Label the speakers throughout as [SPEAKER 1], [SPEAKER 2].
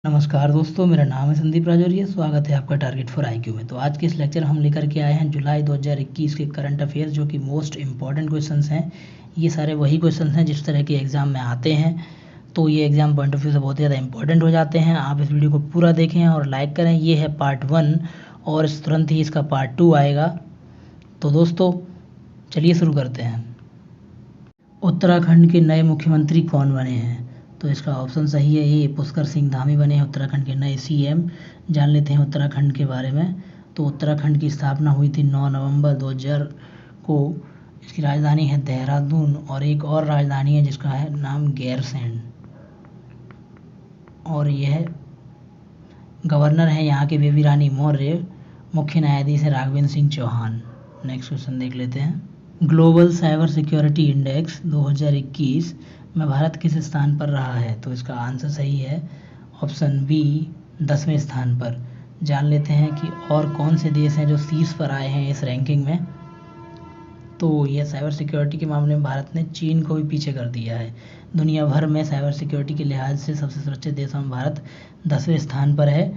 [SPEAKER 1] नमस्कार दोस्तों, मेरा नाम है संदीप राजौरिया। स्वागत है आपका टारगेट फॉर आईक्यू में। तो आज के इस लेक्चर हम लेकर के आए हैं जुलाई 2021 के करंट अफेयर्स, जो कि मोस्ट इम्पॉर्टेंट क्वेश्चंस हैं। ये सारे वही क्वेश्चंस हैं जिस तरह के एग्ज़ाम में आते हैं, तो ये एग्ज़ाम पॉइंट ऑफ व्यू से बहुत ज़्यादा इंपॉर्टेंट हो जाते हैं। आप इस वीडियो को पूरा देखें और लाइक करें। ये है पार्ट 1 और तुरंत ही इसका पार्ट 2 आएगा। तो दोस्तों चलिए शुरू करते हैं। उत्तराखंड के नए मुख्यमंत्री कौन बने हैं? तो इसका ऑप्शन सही है ए, पुष्कर सिंह धामी बने हैं उत्तराखंड के नए सीएम। जान लेते हैं उत्तराखंड के बारे में। तो उत्तराखंड की स्थापना हुई थी 9 नवंबर 2000 को। इसकी राजधानी है देहरादून और एक और राजधानी है जिसका है नाम गैरसैंण। और यह गवर्नर है यहाँ के बेबी रानी मौर्य। मुख्य न्यायाधीश है राघवेंद्र सिंह चौहान। नेक्स्ट क्वेश्चन देख लेते हैं। ग्लोबल साइबर सिक्योरिटी इंडेक्स 2021 में भारत किस स्थान पर रहा है? तो इसका आंसर सही है ऑप्शन बी, 10वें स्थान पर। जान लेते हैं कि और कौन से देश हैं जो शीर्ष पर आए हैं इस रैंकिंग में। तो यह साइबर सिक्योरिटी के मामले में भारत ने चीन को भी पीछे कर दिया है। दुनिया भर में साइबर सिक्योरिटी के लिहाज से सबसे सुरक्षित देशों में भारत 10वें स्थान पर है।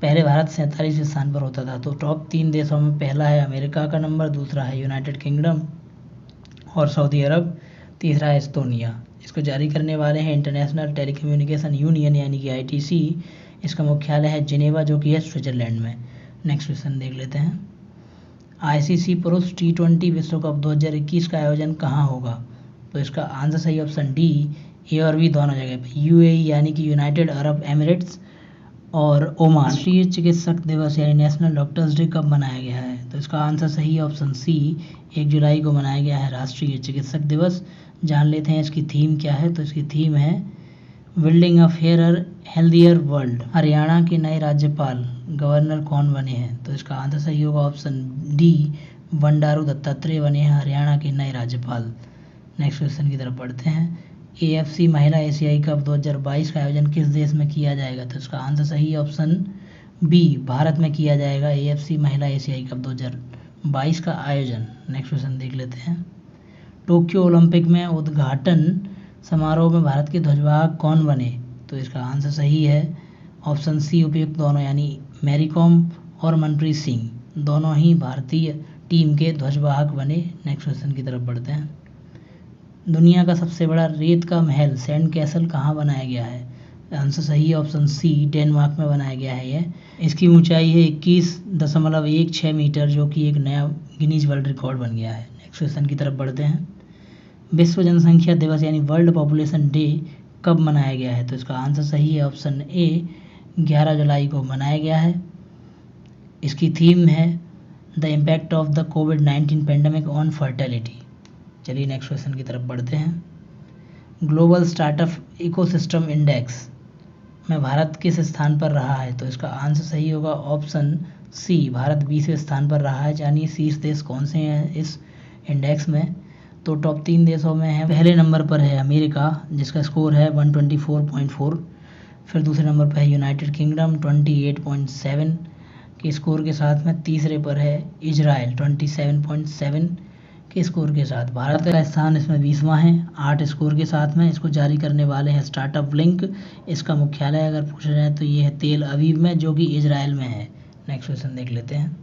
[SPEAKER 1] पहले भारत 47वें स्थान पर होता था। तो टॉप 3 देशों में पहला है अमेरिका का नंबर, दूसरा है यूनाइटेड किंगडम और सऊदी अरब, तीसरा है एस्तोनिया। इसको जारी करने वाले हैं इंटरनेशनल टेलीकम्युनिकेशन यूनियन यानी कि आईटीसी। इसका मुख्यालय है जिनेवा, जो कि है स्विट्जरलैंड में। नेक्स्ट क्वेश्चन देख लेते हैं। आईसीसी पुरुष T20 विश्व कप 2021 का आयोजन कहाँ होगा? तो इसका आंसर सही ऑप्शन डी, ए और बी दोनों जगह पे। यूएई यानी कि यूनाइटेड अरब एमिरेट्स और ओमान। राष्ट्रीय चिकित्सक दिवस यानी नेशनल डॉक्टर्स डे कब मनाया गया है? तो इसका आंसर सही है ऑप्शन सी, 1 जुलाई को मनाया गया है राष्ट्रीय चिकित्सक दिवस। जान लेते हैं इसकी थीम क्या है। तो इसकी थीम है बिल्डिंग अ फेयरर हेल्दियर वर्ल्ड। हरियाणा के नए राज्यपाल गवर्नर कौन बने हैं? तो इसका आंसर सही होगा ऑप्शन डी, बंडारू दत्तात्रेय बने हैं हरियाणा के नए राज्यपाल। नेक्स्ट क्वेश्चन की तरफ बढ़ते हैं। एएफसी महिला एशियाई कप 2022 का आयोजन किस देश में किया जाएगा? तो इसका आंसर सही है ऑप्शन बी, भारत में किया जाएगा एएफसी महिला एशियाई कप 2022 का आयोजन। नेक्स्ट क्वेश्चन देख लेते हैं। टोक्यो ओलंपिक में उद्घाटन समारोह में भारत के ध्वजवाहक कौन बने? तो इसका आंसर सही है ऑप्शन सी, उपयुक्त दोनों यानी मैरी कॉम और मनप्रीत सिंह दोनों ही भारतीय टीम के ध्वजवाहक बने। नेक्स्ट क्वेश्चन की तरफ बढ़ते हैं। दुनिया का सबसे बड़ा रेत का महल सैंड कैसल कहाँ बनाया गया है? आंसर सही है ऑप्शन सी, डेनमार्क में बनाया गया है यह। इसकी ऊंचाई है 21.16 मीटर, जो कि एक नया गिनीज वर्ल्ड रिकॉर्ड बन गया है। नेक्स्ट क्वेश्चन की तरफ बढ़ते हैं। विश्व जनसंख्या दिवस यानी वर्ल्ड पॉपुलेशन डे कब मनाया गया है? तो इसका आंसर सही है ऑप्शन ए, 11 जुलाई को मनाया गया है। इसकी थीम है the impact of the covid pandemic on fertility. चलिए नेक्स्ट क्वेश्चन की तरफ बढ़ते हैं। ग्लोबल स्टार्टअप इकोसिस्टम इंडेक्स में भारत किस स्थान पर रहा है? तो इसका आंसर सही होगा ऑप्शन सी, भारत 20वें स्थान पर रहा है। जानिए शीर्ष देश कौन से हैं इस इंडेक्स में। तो टॉप 3 देशों में है, पहले नंबर पर है अमेरिका जिसका स्कोर है 124.4। फिर दूसरे नंबर पर है यूनाइटेड किंगडम 28.7 के स्कोर के साथ में। तीसरे पर है इजराइल 27.7 के स्कोर के साथ। भारत का स्थान इसमें 20वां है 8 स्कोर के साथ में। इसको जारी करने वाले हैं स्टार्टअप लिंक। इसका मुख्यालय अगर पूछा जाए तो ये है तेल अवीव में, जो कि इजराइल में है। नेक्स्ट क्वेश्चन देख लेते हैं।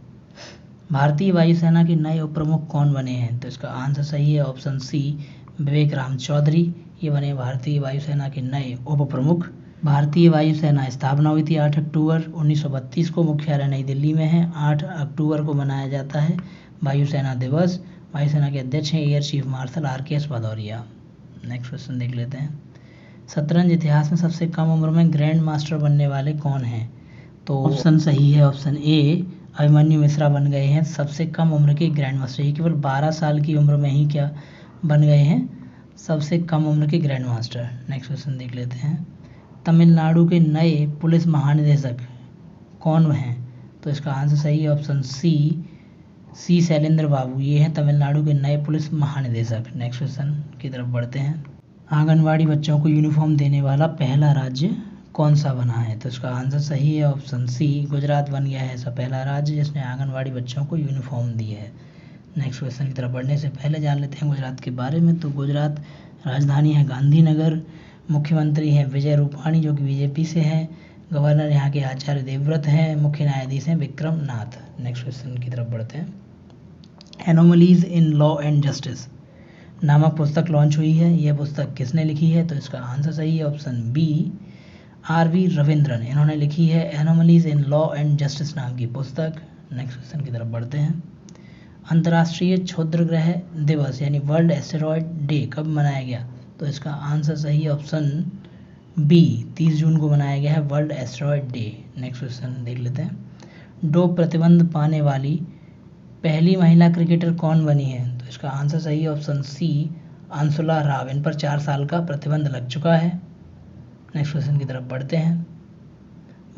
[SPEAKER 1] भारतीय वायुसेना के नए उप प्रमुख कौन बने हैं? तो इसका आंसर सही है ऑप्शन सी, विवेक राम चौधरी। ये बने भारतीय वायुसेना के नए उप प्रमुख। भारतीय वायुसेना स्थापना हुई थी 8 अक्टूबर 1932 को। मुख्यालय नई दिल्ली में है। 8 अक्टूबर को मनाया जाता है वायुसेना दिवस। वायुसेना के अध्यक्ष हैं air chief marshal RKS Bhadauria. Next question देख लेते हैं। शतरंज इतिहास में सबसे कम उम्र में ग्रैंड मास्टर बनने वाले कौन हैं? तो ऑप्शन सही है ऑप्शन ए, अभिमन्यु मिश्रा बन गए हैं सबसे कम उम्र के ग्रैंड मास्टर। ये केवल 12 साल की उम्र में ही क्या बन गए हैं सबसे कम उम्र के ग्रैंड मास्टर। नेक्स्ट क्वेश्चन देख लेते हैं। तमिलनाडु के नए पुलिस महानिदेशक कौन हैं? तो इसका आंसर सही है ऑप्शन सी शैलेंद्र बाबू। ये हैं तमिलनाडु के नए पुलिस महानिदेशक। नेक्स्ट क्वेश्चन की तरफ बढ़ते हैं। आंगनवाड़ी बच्चों को यूनिफॉर्म देने वाला पहला राज्य कौन सा बना है? तो इसका आंसर सही है ऑप्शन सी, गुजरात बन गया है ऐसा पहला राज्य जिसने आंगनवाड़ी बच्चों को यूनिफॉर्म दी है। नेक्स्ट क्वेश्चन की तरफ बढ़ने से पहले जान लेते हैं गुजरात के बारे में। तो गुजरात राजधानी है गांधीनगर। मुख्यमंत्री हैं विजय रूपाणी, जो कि बीजेपी से हैं। गवर्नर यहाँ के आचार्य देवव्रत हैं। मुख्य न्यायाधीश हैं विक्रम नाथ। नेक्स्ट क्वेश्चन की तरफ बढ़ते हैं। Anomalies in law and justice नामक पुस्तक लॉन्च हुई है। यह पुस्तक किसने लिखी है? तो इसका आंसर सही है ऑप्शन बी आर.वी. रविंद्रन। इन्होंने लिखी है anomalies in law and justice नाम की पुस्तक। नेक्स्ट क्वेश्चन की तरफ बढ़ते हैं। अंतर्राष्ट्रीय क्षुद्रग्रह दिवस यानी वर्ल्ड एस्टेरॉयड डे कब मनाया गया? तो इसका आंसर सही है ऑप्शन बी 30 जून को मनाया गया है world asteroid day. Next question देख लेते हैं। डोप प्रतिबंध पाने वाली पहली महिला क्रिकेटर कौन बनी है? तो इसका आंसर सही है ऑप्शन सी अंशुला राव। इन पर 4 साल का प्रतिबंध लग चुका है। नेक्स्ट क्वेश्चन की तरफ बढ़ते हैं।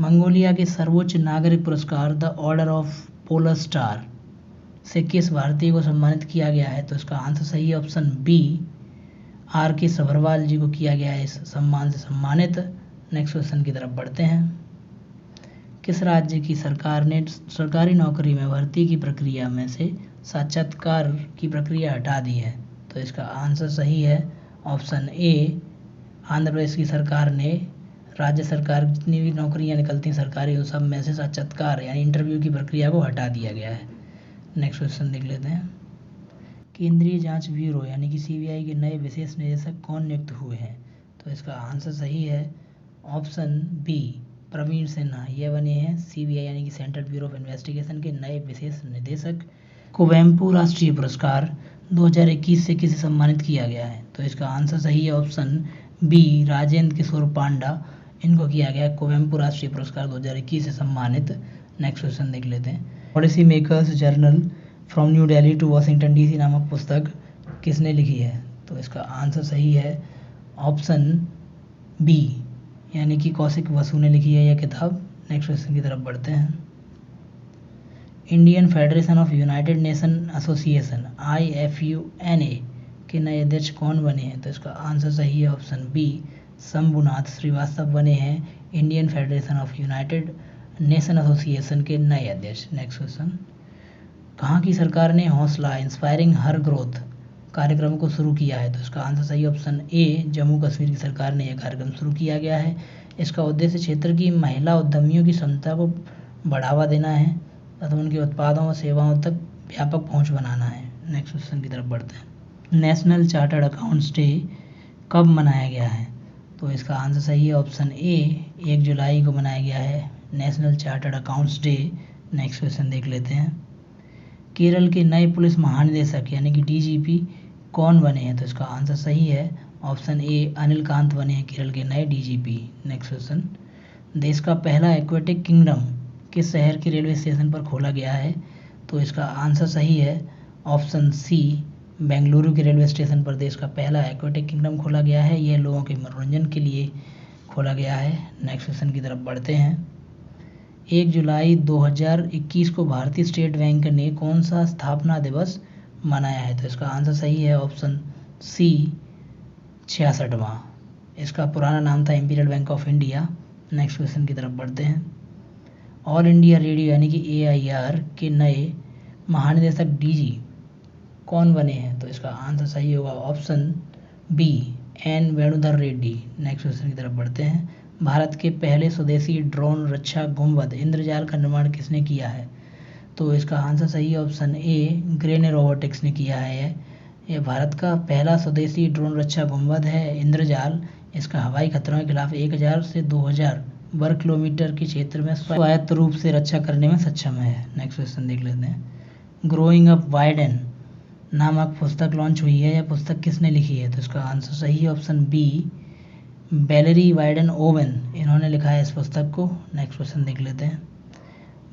[SPEAKER 1] मंगोलिया के सर्वोच्च नागरिक पुरस्कार the order of polar star से किस भारतीय को सम्मानित किया गया है? तो इसका आंसर सही है ऑप्शन बी आर के सभरवाल जी को किया गया है इस सम्मान से सम्मानित। नेक्स्ट क्वेश्चन की तरफ बढ़ते हैं। किस राज्य की सरकार ने सरकारी नौकरी में भर्ती की प्रक्रिया में से साक्षात्कार की प्रक्रिया हटा दी है? तो इसका आंसर सही है ऑप्शन ए आंध्र प्रदेश की सरकार ने राज्य सरकार जितनी भी नौकरियां निकलती हैं सरकारी उन सब में से साक्षात्कार यानी इंटरव्यू की प्रक्रिया को हटा दिया गया है। नेक्स्ट क्वेश्चन देख लेते हैं। केंद्रीय जांच ब्यूरो यानी कि सीबीआई के नए विशेष निदेशक कौन नियुक्त हुए हैं? तो इसका आंसर सही है ऑप्शन बी प्रवीण सिन्हा। ये बने हैं सीबीआई यानी कि सेंट्रल ब्यूरो ऑफ इन्वेस्टिगेशन के नए विशेष निदेशक। कुवेम्पू राष्ट्रीय पुरस्कार 2021 से किसे सम्मानित किया गया है? तो इसका आंसर सही है ऑप्शन बी राजेंद्र किशोर पांडा। इनको किया गया कुवेम्पू राष्ट्रीय पुरस्कार 2021 से सम्मानित। नेक्स्ट क्वेश्चन देख लेते हैं। Policy makers journal from New Delhi to Washington DC नामक पुस्तक किसने लिखी है? तो इसका आंसर सही है ऑप्शन बी यानी कि कौशिक बसु ने लिखी है यह किताब। नेक्स्ट क्वेश्चन की तरफ बढ़ते हैं। Indian federation of United nation association IFUNA के नए अध्यक्ष कौन बने हैं? तो इसका आंसर सही है ऑप्शन बी शंभुनाथ श्रीवास्तव बने हैं Indian federation of United nation association के नए अध्यक्ष। Next question. कहाँ की सरकार ने हौसला इंस्पायरिंग हर ग्रोथ कार्यक्रम को शुरू किया है? तो इसका आंसर सही ऑप्शन ए जम्मू कश्मीर की सरकार ने यह कार्यक्रम शुरू किया गया है। इसका उद्देश्य क्षेत्र की महिला उद्यमियों की क्षमता को बढ़ावा देना है तथा उनके उत्पादों और सेवाओं तक व्यापक पहुंच बनाना है। नेक्स्ट क्वेश्चन की तरफ बढ़ते हैं। नेशनल चार्टर्ड अकाउंट्स डे कब मनाया गया है? तो इसका आंसर सही है ऑप्शन ए 1 जुलाई को मनाया गया है national chartered accounts day. Next question देख लेते हैं। केरल के नए पुलिस महानिदेशक यानी कि DGP कौन बने हैं? तो इसका आंसर सही है ऑप्शन ए अनिल कांत बने हैं केरल के नए DGP। Next question. देश का पहला एक्वेटिक किंगडम किस शहर के रेलवे स्टेशन पर खोला गया है? तो इसका आंसर सही है ऑप्शन सी बेंगलुरु के रेलवे स्टेशन पर देश का पहला एक्वेटिक किंगडम खोला गया है। यह लोगों के मनोरंजन के लिए खोला गया है। नेक्स्ट क्वेश्चन की तरफ बढ़ते हैं। 1 जुलाई 2021 को भारतीय स्टेट बैंक ने कौन सा स्थापना दिवस मनाया है? तो इसका आंसर सही है ऑप्शन सी 66वां। इसका पुराना नाम था imperial bank of India. Next question की तरफ बढ़ते हैं। ऑल इंडिया रेडियो यानी कि AIR के नए महानिदेशक DG कौन बने हैं? तो इसका आंसर सही होगा option B N Venudhar Reddy. Next question की तरफ बढ़ते हैं। भारत के पहले स्वदेशी ड्रोन रक्षा गुंबद इंद्रजाल का निर्माण किसने किया है? तो इसका आंसर सही है ऑप्शन ए ग्रेन रोबोटिक्स ने किया है। यह भारत का पहला स्वदेशी ड्रोन रक्षा गुंबद है इंद्रजाल। इसका हवाई खतरों के खिलाफ 1000 से 2000 वर्ग किलोमीटर के क्षेत्र में स्वायत्त रूप से रक्षा करने में सक्षम है। नेक्स्ट क्वेश्चन देख लेते हैं। ग्रोइंग अप वाइडेन नामक पुस्तक लॉन्च हुई है। यह पुस्तक किसने लिखी है? तो इसका आंसर सही है option B Beleri widen oven. इन्होंने लिखा है इस पुस्तक को। नेक्स्ट क्वेश्चन देख लेते हैं।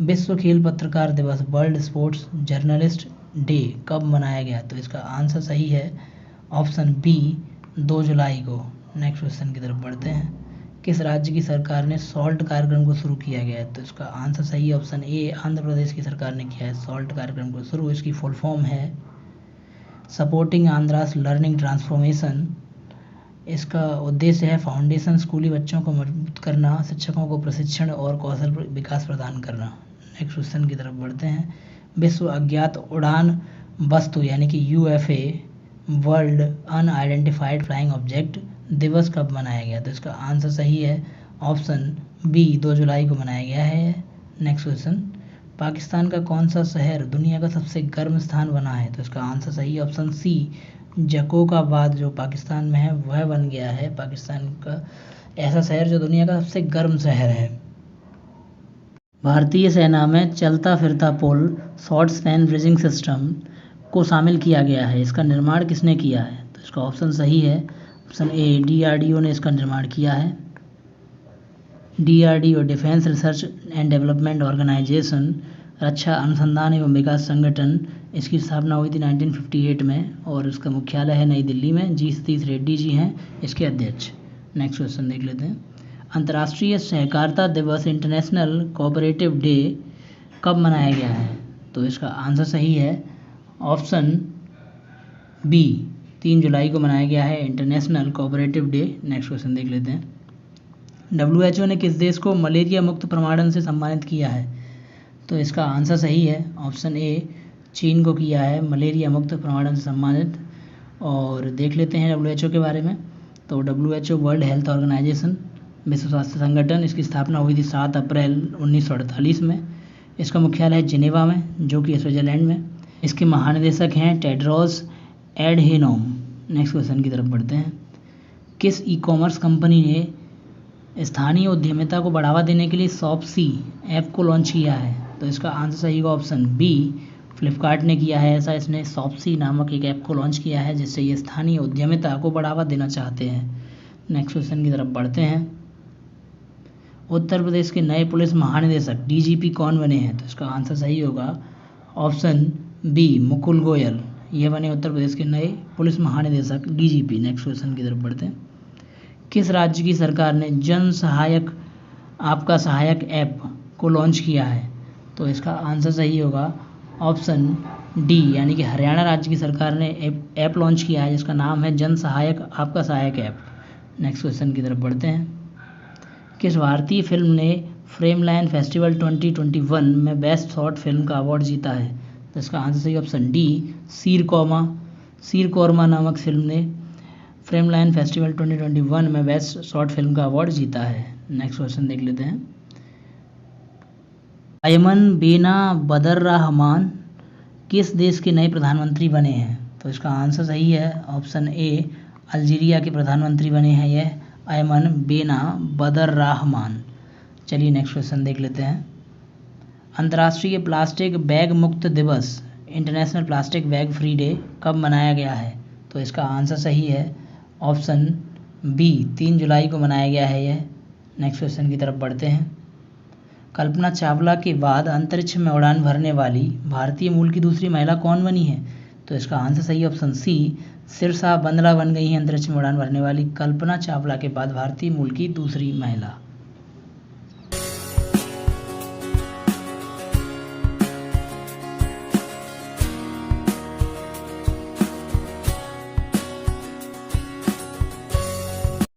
[SPEAKER 1] विश्व खेल पत्रकार दिवस वर्ल्ड स्पोर्ट्स जर्नलिस्ट डे कब मनाया गया? तो इसका आंसर सही है ऑप्शन बी 2 जुलाई को। नेक्स्ट क्वेश्चन की तरफ बढ़ते हैं। किस राज्य की सरकार ने सॉल्ट कार्यक्रम को शुरू किया गया है? तो इसका आंसर सही है ऑप्शन ए आंध्र प्रदेश की सरकार ने किया है सॉल्ट कार्यक्रम को शुरू। इसकी फुल फॉर्म है सपोर्टिंग आंध्रास लर्निंग ट्रांसफॉर्मेशन। इसका उद्देश्य है फाउंडेशन स्कूली बच्चों को मजबूत करना, शिक्षकों को प्रशिक्षण और कौशल विकास प्रदान करना। नेक्स्ट क्वेश्चन की तरफ बढ़ते हैं। विश्व अज्ञात उड़ान वस्तु यानी कि UFA world unidentified flying object दिवस कब मनाया गया? तो इसका आंसर सही है ऑप्शन बी 2 जुलाई को मनाया गया है। नेक्स्ट क्वेश्चन, पाकिस्तान का कौन सा शहर दुनिया का सबसे गर्म स्थान बना है? तो इसका आंसर सही है ऑप्शन सी, जकोबाबाद जो पाकिस्तान में है वह बन गया है पाकिस्तान का ऐसा शहर जो दुनिया का सबसे गर्म शहर है। भारतीय सेना में चलता फिरता पुल शॉर्ट स्पैन ब्रिजिंग सिस्टम को शामिल किया गया है, इसका निर्माण किसने किया है? तो इसका ऑप्शन सही है ऑप्शन ए, DRDO ने इसका निर्माण किया है। DRDO defence research and development organisation, रक्षा अनुसंधान एवं विकास संगठन, इसकी स्थापना हुई थी 1958 में और इसका मुख्यालय है नई दिल्ली में। जी सतीश रेड्डी जी हैं इसके अध्यक्ष। नेक्स्ट क्वेश्चन देख लेते हैं, अंतर्राष्ट्रीय सहकारिता दिवस इंटरनेशनल कोऑपरेटिव डे कब मनाया गया है? तो इसका आंसर सही है ऑप्शन बी, 3 जुलाई को मनाया गया है international cooperative day. Next question देख लेते हैं, WHO ने किस देश को मलेरिया मुक्त प्रमाणन से सम्मानित किया है? तो इसका आंसर सही है ऑप्शन ए, चीन को किया है मलेरिया मुक्त प्रमाणन से सम्मानित। और देख लेते हैं WHO के बारे में। तो WHO वर्ल्ड हेल्थ ऑर्गेनाइजेशन, विश्व स्वास्थ्य संगठन, इसकी स्थापना हुई थी 7 अप्रैल 1948 में। इसका मुख्यालय है जिनेवा में जो कि स्विट्जरलैंड में। इसके महानिदेशक हैं टेड्रोस एडहेनोम। नेक्स्ट क्वेश्चन की तरफ बढ़ते हैं, किस ई कॉमर्स कंपनी ने स्थानीय उद्यमिता को बढ़ावा देने के लिए शॉपसी ऐप को लॉन्च किया है? तो इसका आंसर सही होगा ऑप्शन बी, फ्लिपकार्ट ने किया है ऐसा। इसने शॉपसी नामक एक ऐप को लॉन्च किया है जिससे ये स्थानीय उद्यमिता को बढ़ावा देना चाहते हैं। नेक्स्ट क्वेश्चन की तरफ बढ़ते हैं, उत्तर प्रदेश के नए पुलिस महानिदेशक DGP कौन बने हैं? तो इसका आंसर सही होगा ऑप्शन बी, मुकुल गोयल, ये बने उत्तर प्रदेश के नए पुलिस महानिदेशक DGP। नेक्स्ट क्वेश्चन की तरफ बढ़ते हैं, किस राज्य की सरकार ने जन सहायक आपका सहायक ऐप को लॉन्च किया है? तो इसका आंसर सही होगा ऑप्शन डी, यानी कि हरियाणा राज्य की सरकार ने ऐप लॉन्च किया है जिसका नाम है जन सहायक आपका सहायक ऐप। नेक्स्ट क्वेश्चन की तरफ बढ़ते हैं, किस भारतीय फिल्म ने फ्रेमलाइन फेस्टिवल 2021 में बेस्ट शॉर्ट फिल्म का अवार्ड जीता है? तो इसका आंसर सही ऑप्शन डी, सीरकौरमा नामक फिल्म ने फ्रेमलाइन फेस्टिवल 2021 में बेस्ट शॉर्ट फिल्म का अवार्ड जीता है। नेक्स्ट क्वेश्चन देख लेते हैं, अयमन बेना बदर्रहमान किस देश के नए प्रधानमंत्री बने हैं? तो इसका आंसर सही है ऑप्शन ए, अल्जीरिया के प्रधानमंत्री बने हैं यह अयमन बेना बदर्रहमान। चलिए नेक्स्ट क्वेश्चन देख लेते हैं, अंतर्राष्ट्रीय प्लास्टिक बैग मुक्त दिवस international plastic bag free day कब मनाया गया है? तो इसका आंसर सही है ऑप्शन बी, 3 जुलाई को मनाया गया है यह। नेक्स्ट क्वेश्चन की तरफ बढ़ते हैं, कल्पना चावला के बाद अंतरिक्ष में उड़ान भरने वाली भारतीय मूल की दूसरी महिला कौन बनी है? तो इसका आंसर सही ऑप्शन सी, सिरसा बंदला बन गई है अंतरिक्ष में उड़ान भरने वाली कल्पना चावला के बाद भारतीय मूल की दूसरी महिला।